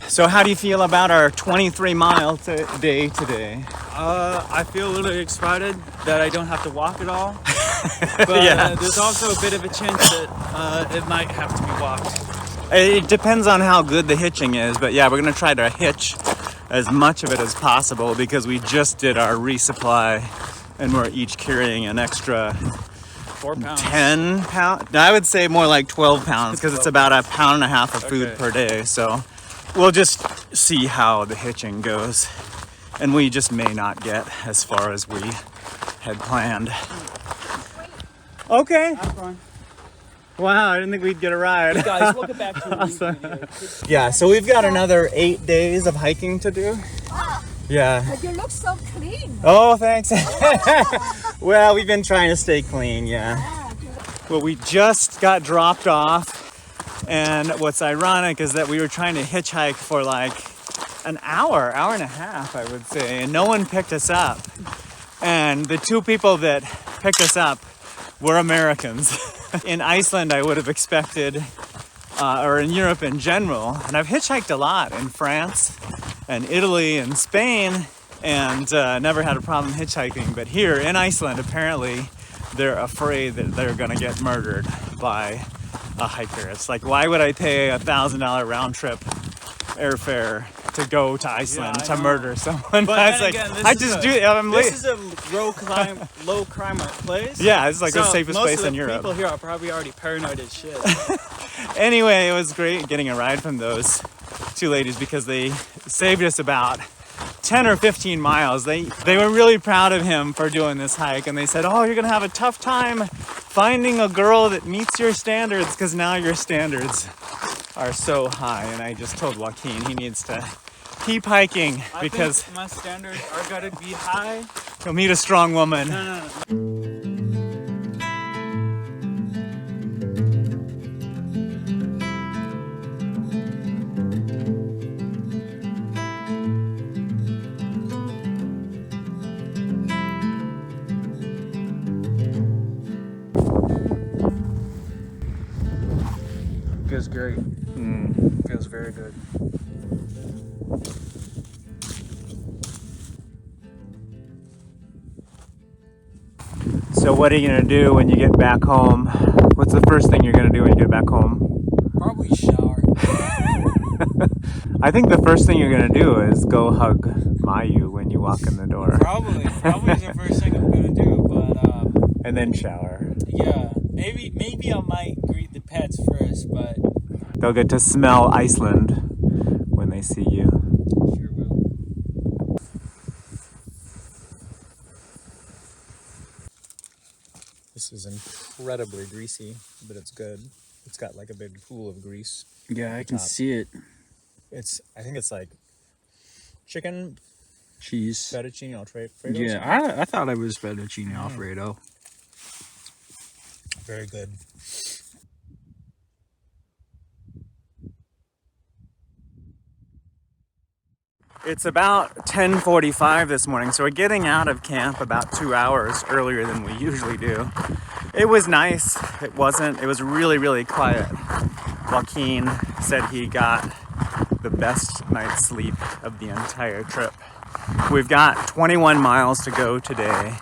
So how do you feel about our 23-mile day today? I feel a little excited that I don't have to walk at all. But there's also a bit of a chance that it might have to be walked. It depends on how good the hitching is, but yeah, we're gonna try to hitch as much of it as possible because we just did our resupply and we're each carrying an extra 4 pounds. 10 pounds. I would say more like 12 pounds because it's about 1.5 pounds of food per day. So we'll just see how the hitching goes. And we just may not get as far as we had planned. Okay. Wow, I didn't think we'd get a ride. Hey guys, we'll get back to the Awesome. video. Yeah, so we've got another 8 days of hiking to do. Yeah. But you look so clean. Oh, thanks. Well, we've been trying to stay clean, yeah. Well, we just got dropped off, and what's ironic is that we were trying to hitchhike for like an hour and a half, I would say, and no one picked us up. And the 2 people that picked us up were Americans. In Iceland, I would have expected, or in Europe in general, and I've hitchhiked a lot in France and Italy and Spain, and never had a problem hitchhiking. But here in Iceland, apparently, they're afraid that they're gonna get murdered by a hiker. It's like, why would I pay $1,000 round trip airfare to go to Iceland to murder someone? But I was like, again, this is a low crime place. Yeah, it's like the So safest place in Most Europe. of the people here are probably already paranoid as shit. Anyway, it was great getting a ride from those 2 ladies because they saved us about 10 or 15 miles. They were really proud of him for doing this hike, and they said, oh, you're gonna have a tough time finding a girl that meets your standards because now your standards are so high. And I just told Joaquin he needs to keep hiking because I think my standards are gonna be high. he'll meet a strong woman. No. Feels great. Feels very good. So what are you gonna do when you get back home? What's the first thing you're gonna do when you get back home? Probably shower. I think the first thing you're gonna do is go hug Mayu when you walk in the door. Probably is the first thing I'm gonna do. But And then shower. yeah, maybe I might greet the pets first, but They'll get to smell Iceland when they see you. sure will. This is incredibly greasy, but it's good. It's got like a big pool of grease. Yeah, I can Top. see it. I think it's like chicken Cheese. fettuccine alfredo. Yeah, I thought it was fettuccine alfredo. Very good. It's about 10:45 this morning, so we're getting out of camp about 2 hours earlier than we usually do. It was nice. It was really, really quiet. Joaquin said he got the best night's sleep of the entire trip. We've got 21 miles to go today,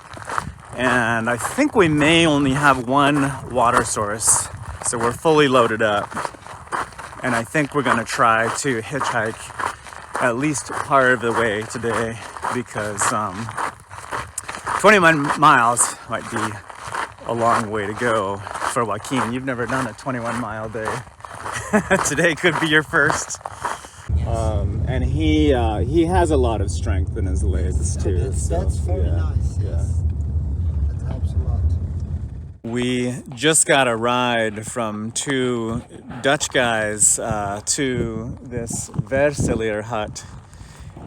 and I think we may only have 1 water source, so we're fully loaded up. And I think we're gonna try to hitchhike at least part of the way today because 21 miles might be a long way to go for Joaquin. You've never done a 21-mile day. Today could be your first. And he has a lot of strength in his legs too. That's very nice. Yes. That helps a lot. We just got a ride from 2 Dutch guys to this Verselir hut,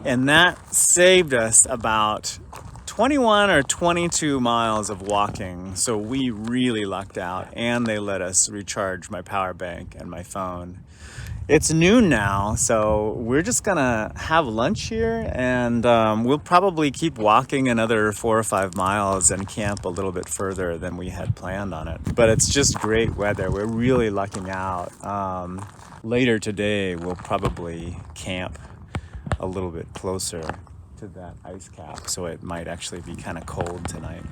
and that saved us about 21 or 22 miles of walking. So we really lucked out, and they let us recharge my power bank and my phone. It's noon now, so we're just gonna have lunch here, and we'll probably keep walking another 4 or 5 miles and camp a little bit further than we had planned on it. But it's just great weather. We're really lucking out. Later today, we'll probably camp a little bit closer to that ice cap, so it might actually be kind of cold tonight.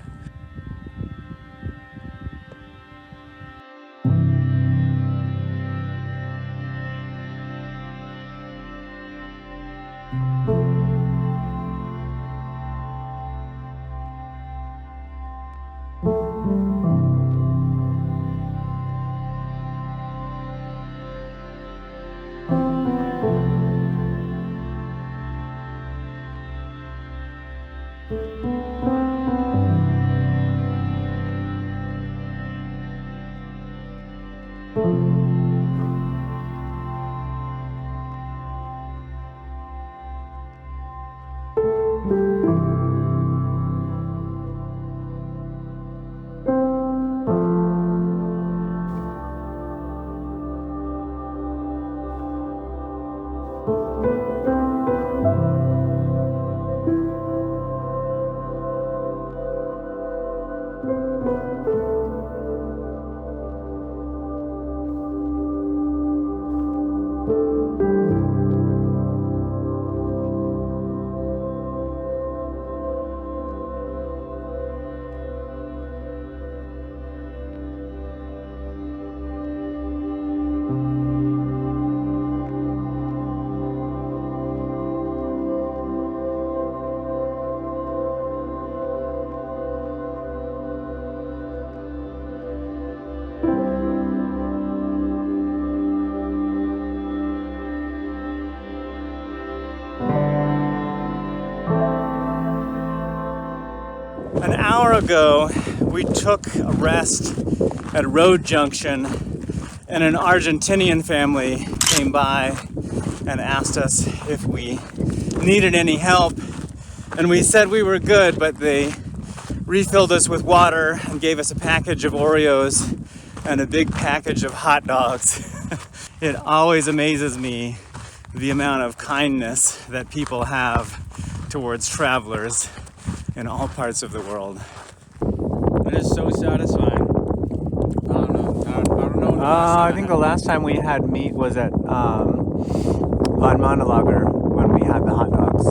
An hour ago, we took a rest at a road junction, and an Argentinian family came by and asked us if we needed any help. And we said we were good, but they refilled us with water and gave us a package of Oreos and a big package of hot dogs. It always amazes me the amount of kindness that people have towards travelers in all parts of the world. It is so satisfying. I don't know. I think the last time we had meat was at Landmannalaugar when we had the hot dogs.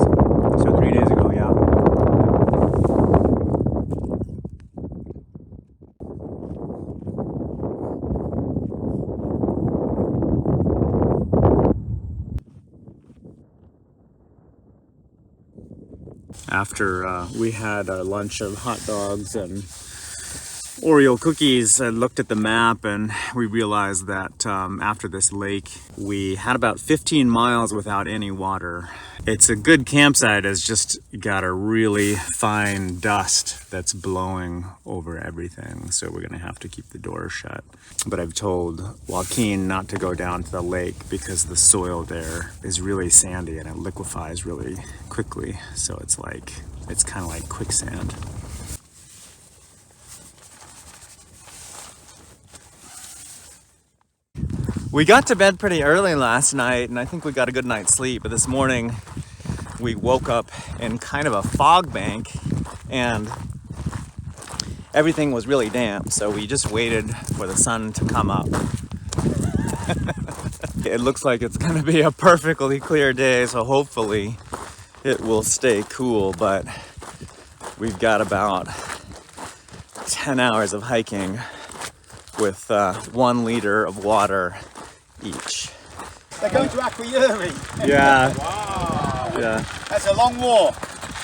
So 3 days ago, yeah. After we had our lunch of hot dogs and Oreo cookies, I looked at the map and we realized that after this lake, we had about 15 miles without any water. It's a good campsite, it's just got a really fine dust that's blowing over everything. So we're gonna have to keep the door shut. But I've told Joaquin not to go down to the lake because the soil there is really sandy and it liquefies really quickly. So it's kind of like quicksand. We got to bed pretty early last night, and I think we got a good night's sleep. But this morning, we woke up in kind of a fog bank, and everything was really damp. So we just waited for the sun to come up. It looks like it's going to be a perfectly clear day, so hopefully it will stay cool. But we've got about 10 hours of hiking with 1 liter of water each. They're going to Akureyri. Yeah. Wow. Yeah. That's a long walk.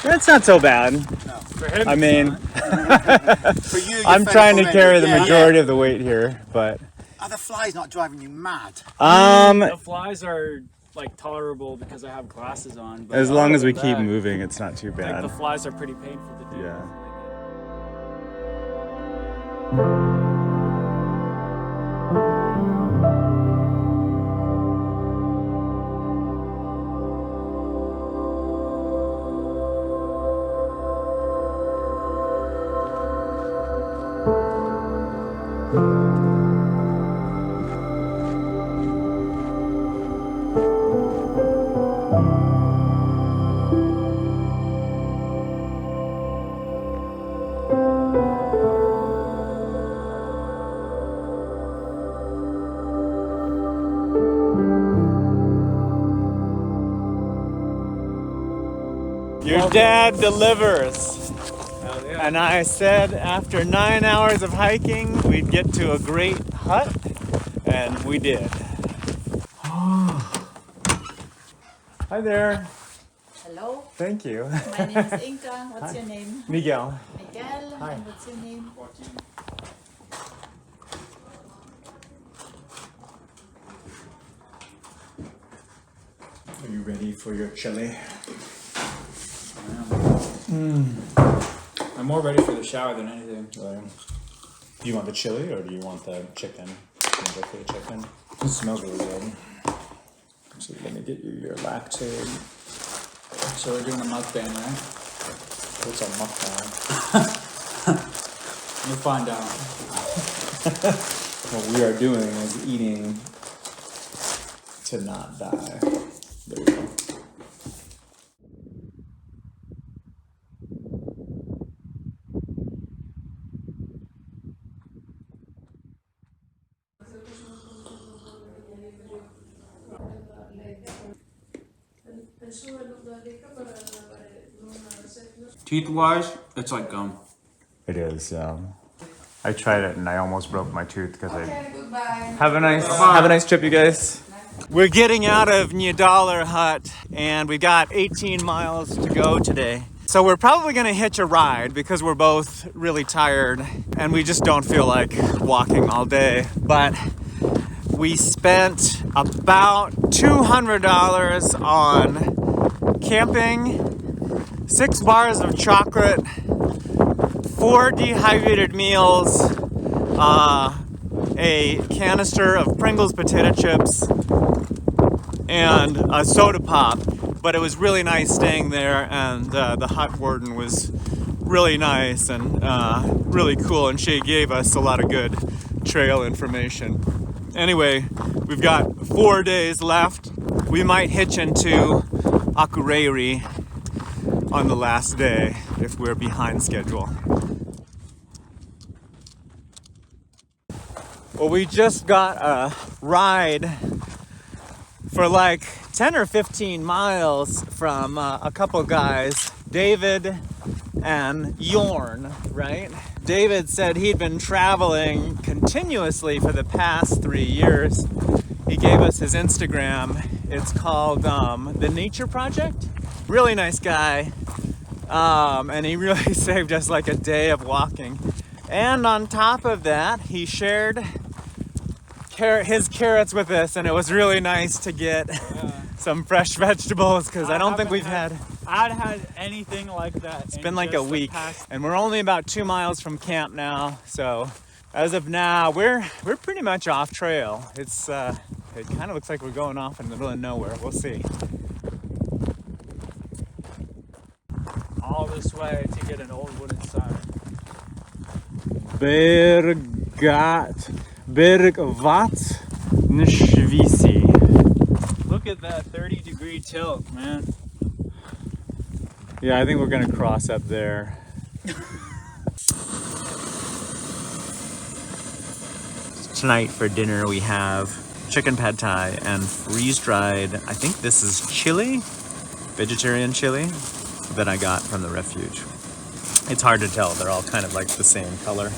That's not so bad. No. For him, I mean, For you, I'm trying to carry the Yeah, majority yeah. of the weight here, but Are the flies not driving you mad? the flies are like tolerable because I have glasses on. But as long as we other keep than that, moving, it's not too like bad. the flies are pretty painful to do. Yeah. Your dad delivers. Hell yeah. And I said after 9 hours of hiking, we'd get to a great hut, and we did. Hi there. Hello, Thank you. my name is Inka. What's your name? Miguel. Miguel. Hi. And what's your name? Are you ready for your chili? I'm more ready for the shower than anything. Do you want the chili or do you want the chicken? Can you go for the chicken? It smells really good. So let me get you your lactate. So we're doing a mukbang, right? What's a mukbang? You'll find out. What we are doing is eating to not die. There you go. Teeth-wise, it's like gum. It is. I tried it and I almost broke my tooth because Okay, goodbye. Have a nice trip, you guys. We're getting out of Nýdalur Hut and we got 18 miles to go today. So we're probably gonna hitch a ride because we're both really tired and we just don't feel like walking all day. But we spent about $200 on camping, 6 bars of chocolate, 4 dehydrated meals, a canister of Pringles potato chips, and a soda pop. But it was really nice staying there, and the hut warden was really nice and really cool, and she gave us a lot of good trail information. Anyway, we've got 4 days left. We might hitch into Akureyri on the last day if we're behind schedule. Well, we just got a ride for like 10 or 15 miles from a couple guys, David and Jorn, right? David said he'd been traveling continuously for the past 3 years. He gave us his Instagram. It's called The Nature Project. Really nice guy. And he really saved us like a day of walking. And on top of that, he shared his carrots with us, and it was really nice to get some fresh vegetables because I don't think we've had anything like that. It's been like a week, and we're only about 2 miles from camp now. So as of now, we're pretty much off trail. It's it kind of looks like we're going off in the middle of nowhere. We'll see. All this way to get an old wooden sign. Vatnajökull. Look at that 30-degree tilt, man. Yeah, I think we're gonna cross up there. Tonight for dinner we have chicken pad thai and freeze-dried, I think this is chili, vegetarian chili, that I got from the refuge. It's hard to tell, they're all kind of like the same color.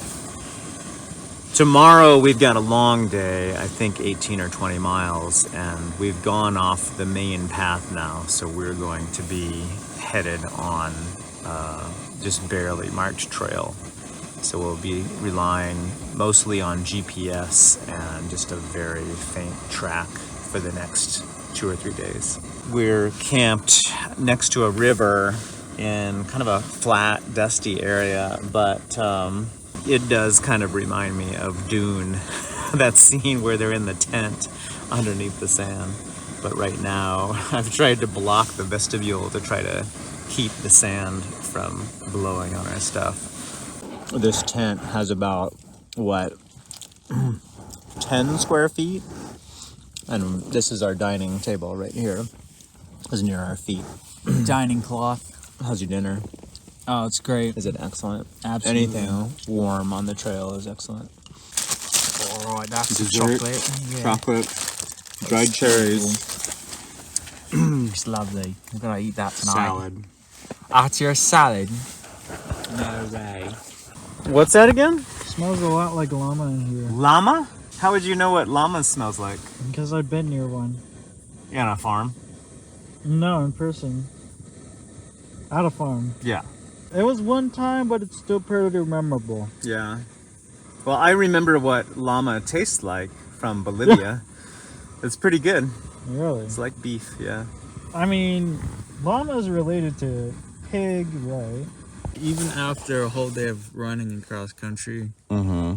Tomorrow we've got a long day, I think 18 or 20 miles, and we've gone off the main path now, so we're going to be headed on just barely marked trail. So we'll be relying mostly on GPS and just a very faint track for the next 2 or 3 days. We're camped next to a river in kind of a flat, dusty area, but it does kind of remind me of Dune, that scene where they're in the tent underneath the sand. But right now, I've tried to block the vestibule to try to keep the sand from blowing on our stuff. This tent has about, 10 square feet? And this is our dining table right here. Is near our feet. Dining cloth. How's your dinner? Oh, it's great. Is it excellent? Absolutely. Anything warm on the trail is excellent. All right, that's the Dessert, chocolate. Yeah. chocolate, dried cherries, It's lovely. I'm gonna eat that tonight. salad. At your salad. No way. What's that again? Smells a lot like llama in here. Llama? How would you know what llama smells like? Because I've been near one. Yeah, on a farm. No, in person. At a farm. Yeah. It was one time, but it's still pretty memorable. Yeah. Well, I remember what llama tastes like from Bolivia. It's pretty good. Really? It's like beef, yeah. I mean, llama is related to pig, right? Even after a whole day of running across country,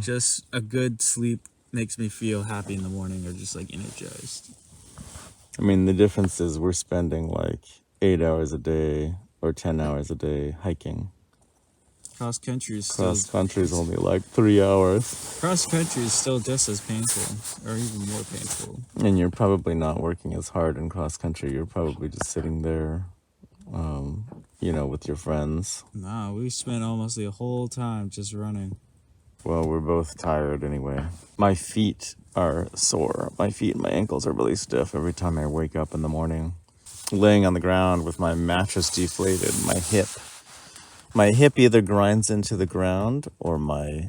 just a good sleep makes me feel happy in the morning or just like energized. I mean, the difference is we're spending like 8 hours a day or 10 hours a day hiking. Cross country is still Cross country is only like 3 hours. cross country is still just as painful or even more painful. And you're probably not working as hard in cross country. You're probably just sitting there, you know, with your friends. Nah, we spent almost the whole time just running. Well, we're both tired anyway. My feet are sore. My feet and my ankles are really stiff every time I wake up in the morning. Laying on the ground with my mattress deflated, my hip either grinds into the ground or my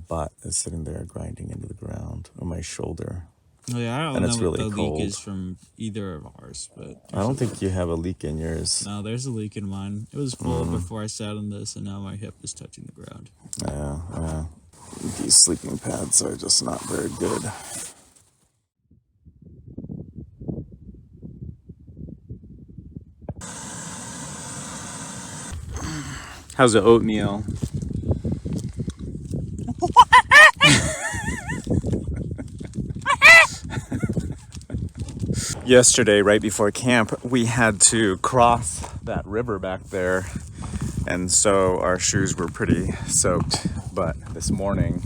butt is sitting there grinding into the ground, or my shoulder. Oh yeah, I don't And know it's what really the cold. leak is from either of ours, but I don't think you have a leak in yours. no, there's a leak in mine. It was full before I sat on this, and now my hip is touching the ground. Yeah. These sleeping pads are just not very good. How's the oatmeal? Yesterday, right before camp, we had to cross that river back there, and so our shoes were pretty soaked. But this morning,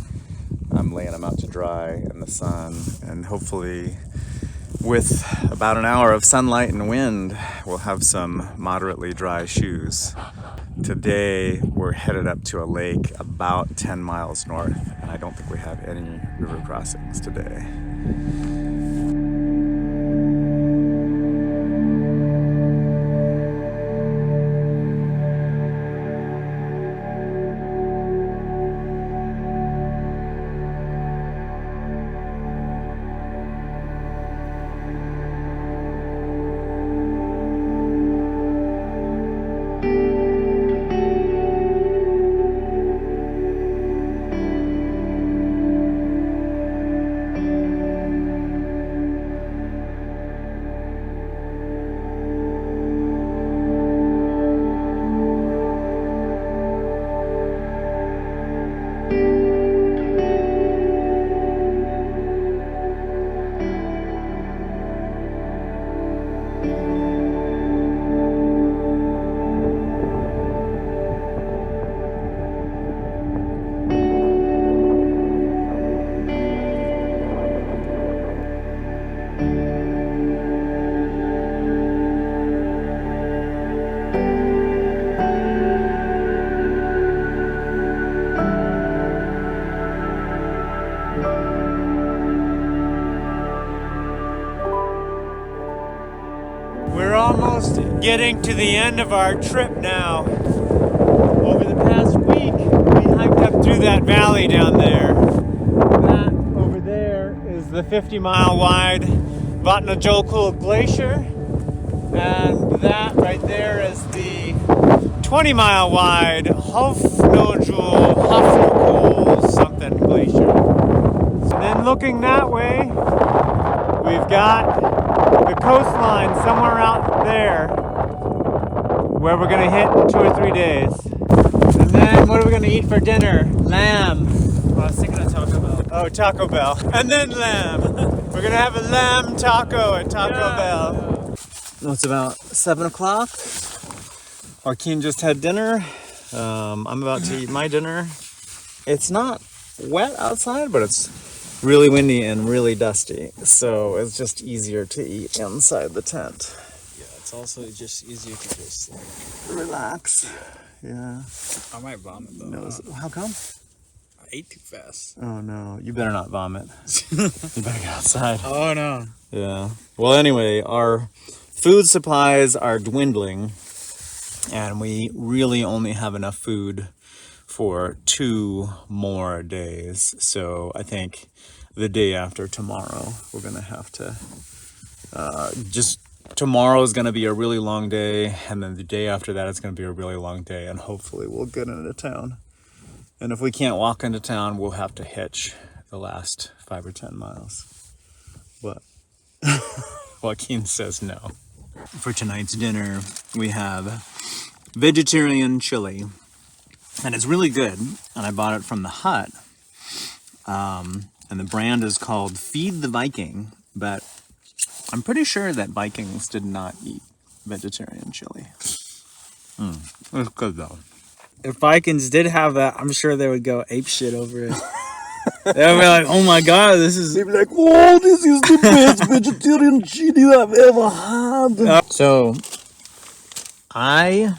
I'm laying them out to dry in the sun, and hopefully with about an hour of sunlight and wind, we'll have some moderately dry shoes. Today, we're headed up to a lake about 10 miles north, and I don't think we have any river crossings today. We're almost getting to the end of our trip now. Over the past week, we hiked up through that valley down there. That over there is the 50-mile wide Vatnajökull glacier. And that right there is the 20-mile wide Hofsjökull something glacier. And then looking that way, we've got the coastline somewhere out there where we're gonna hit in 2 or 3 days. And then what are we gonna eat for dinner? Lamb. I was thinking of Taco Bell. Oh, Taco Bell. And then lamb. We're gonna have a lamb taco at Taco Bell. Yeah. It's about 7 o'clock. Joaquin just had dinner. I'm about to eat my dinner. It's not wet outside, but it's really windy and really dusty, so it's just easier to eat inside the tent. Yeah, it's also just easier to just like Relax. Yeah. I might vomit though. No, how come? I ate too fast. Oh no, you better not vomit. You better get outside. Oh no. Yeah. Well, anyway, our food supplies are dwindling. And we really only have enough food for 2 more days. So I think the day after tomorrow, we're gonna have to tomorrow is gonna be a really long day, and then the day after that it's gonna be a really long day, and hopefully we'll get into town. And if we can't walk into town, we'll have to hitch the last 5 or 10 miles. But Joaquin says no. For tonight's dinner, we have vegetarian chili, and it's really good. And I bought it from the hut, and the brand is called Feed the Viking, but I'm pretty sure that Vikings did not eat vegetarian chili. It's good though. If Vikings did have that, I'm sure they would go ape shit over it. They'd be like, oh my god, this is... They'd be like, "Oh, this is the best vegetarian chili I've ever had." So, I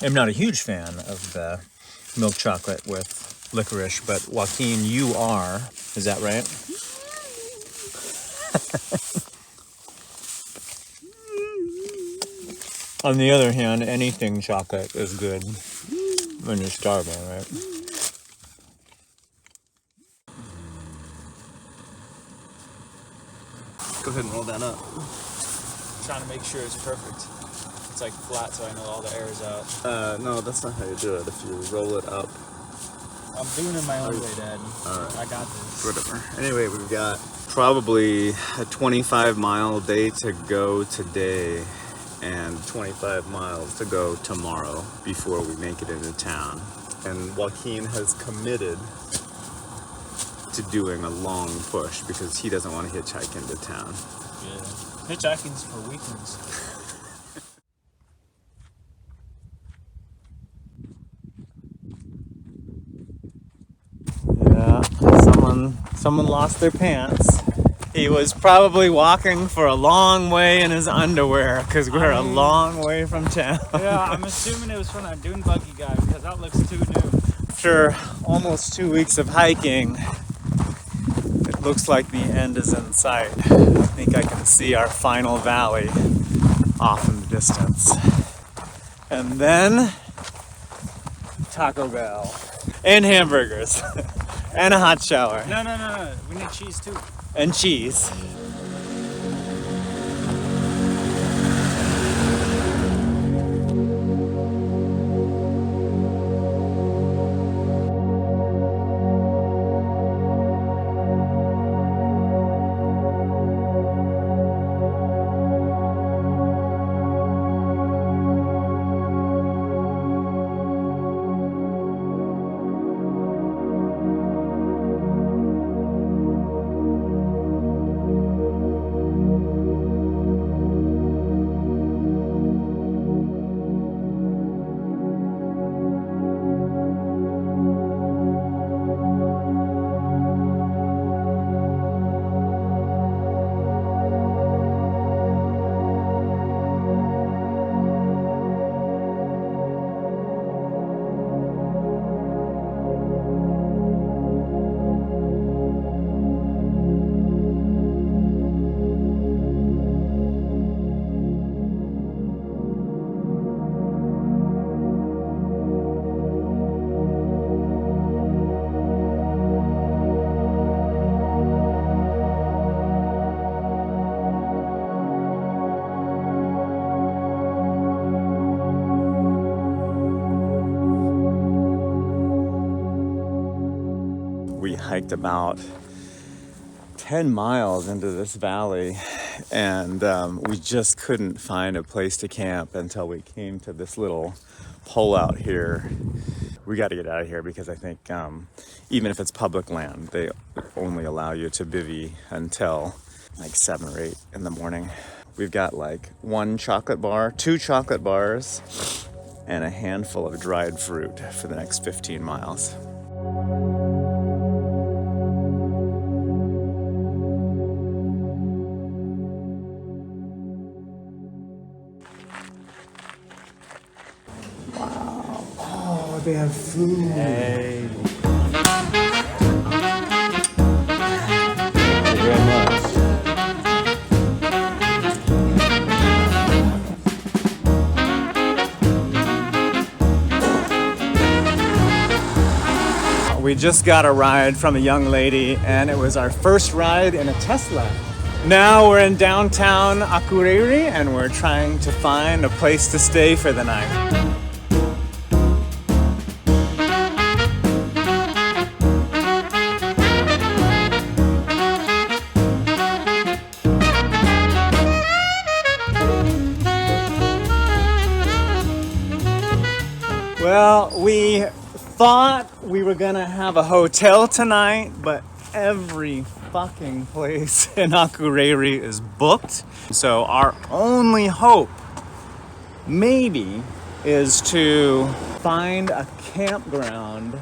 am not a huge fan of the milk chocolate with licorice, but Joaquin, you are. Is that right? On the other hand, anything chocolate is good when you're starving, right? Go ahead and roll that up. Trying to make sure it's perfect. It's like flat so I know all the air is out. No, that's not how you do it. If you roll it up. I'm doing it my own way, Dad. Alright. I got this. Whatever. Anyway, we've got probably a 25-mile day to go today and 25 miles to go tomorrow before we make it into town. And Joaquin has committed to doing a long push because he doesn't want to hitchhike into town. Yeah. Hitchhiking's for weakness. Yeah, someone lost their pants. He was probably walking for a long way in his underwear because we're a long way from town. Yeah, I'm assuming it was from that dune buggy guy because that looks too new. After almost 2 weeks of hiking, it looks like the end is in sight. I think I can see our final valley off in the distance. And then Taco Bell and hamburgers and a hot shower No. We need cheese too. and cheese. We hiked about 10 miles into this valley, and we just couldn't find a place to camp until we came to this little hole out here. We got to get out of here because I think even if it's public land, they only allow you to bivvy until like 7 or 8 in the morning. We've got like 1 chocolate bar, 2 chocolate bars, and a handful of dried fruit for the next 15 miles. They have food. Hey. Thank you very much. We just got a ride from a young lady, and it was our first ride in a Tesla. Now we're in downtown Akureyri, and we're trying to find a place to stay for the night. Well, we thought we were gonna have a hotel tonight, but every fucking place in Akureyri is booked. So our only hope, maybe, is to find a campground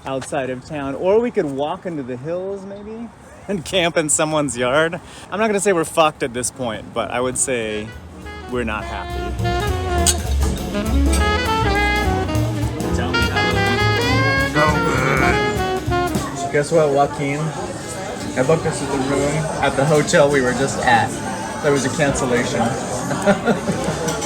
outside of town, or we could walk into the hills maybe and camp in someone's yard. I'm not gonna say we're fucked at this point, but I would say we're not happy. Guess what, Joaquin? I booked us at the room at the hotel we were just at. There was a cancellation.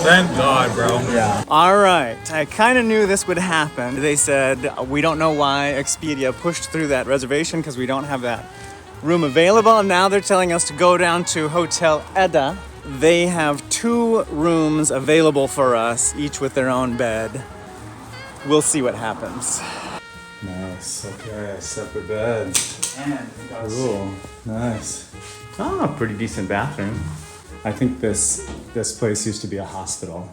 Thank God, bro. Yeah. All right. I kind of knew this would happen. They said, we don't know why Expedia pushed through that reservation because we don't have that room available. And now they're telling us to go down to Hotel Edda. They have 2 rooms available for us, each with their own bed. We'll see what happens. Nice. Okay, separate beds. Cool. Nice. Oh, pretty decent bathroom. I think this place used to be a hospital.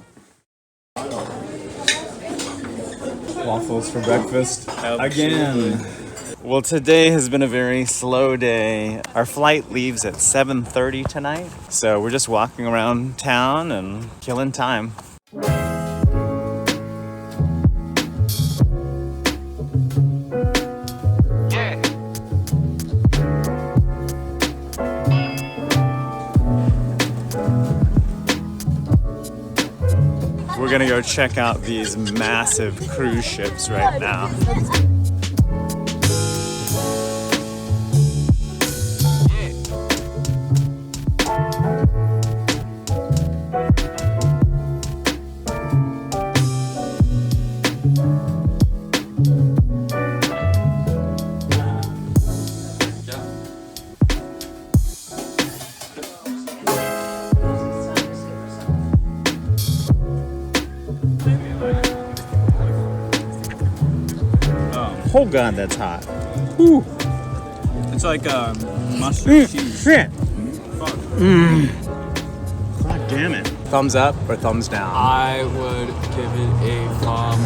Waffles for breakfast again. Well, today has been a very slow day. Our flight leaves at 7:30 tonight, so we're just walking around town and killing time. We're gonna go check out these massive cruise ships right now. Oh God, that's hot. Whew. It's like mustard cheese. Shit. God damn it. Thumbs up or thumbs down? I would give it a thumb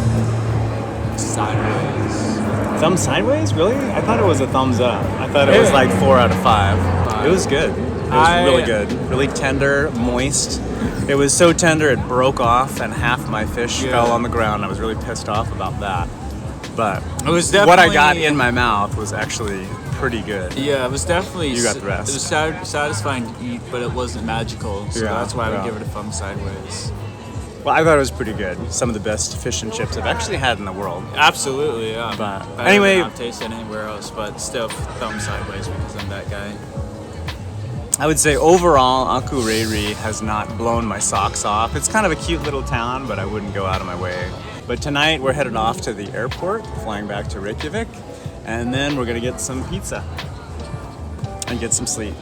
sideways. Thumb sideways? Really? I thought it was a thumbs up. I thought it was like 4 out of 5. It was good. It was really good. Really tender, moist. It was so tender it broke off and half my fish fell on the ground. I was really pissed off about that. But it was definitely, what I got in my mouth was actually pretty good. Yeah, it was definitely. You got the rest. It was satisfying to eat, but it wasn't magical. So that's why I would give it a thumb sideways. Well, I thought it was pretty good. Some of the best fish and chips I've actually had in the world. Absolutely, yeah. But anyway, I've tasted anywhere else, but still thumb sideways because I'm that guy. I would say overall, Akureyri has not blown my socks off. It's kind of a cute little town, but I wouldn't go out of my way. But tonight we're headed off to the airport, flying back to Reykjavik, and then we're gonna get some pizza and get some sleep.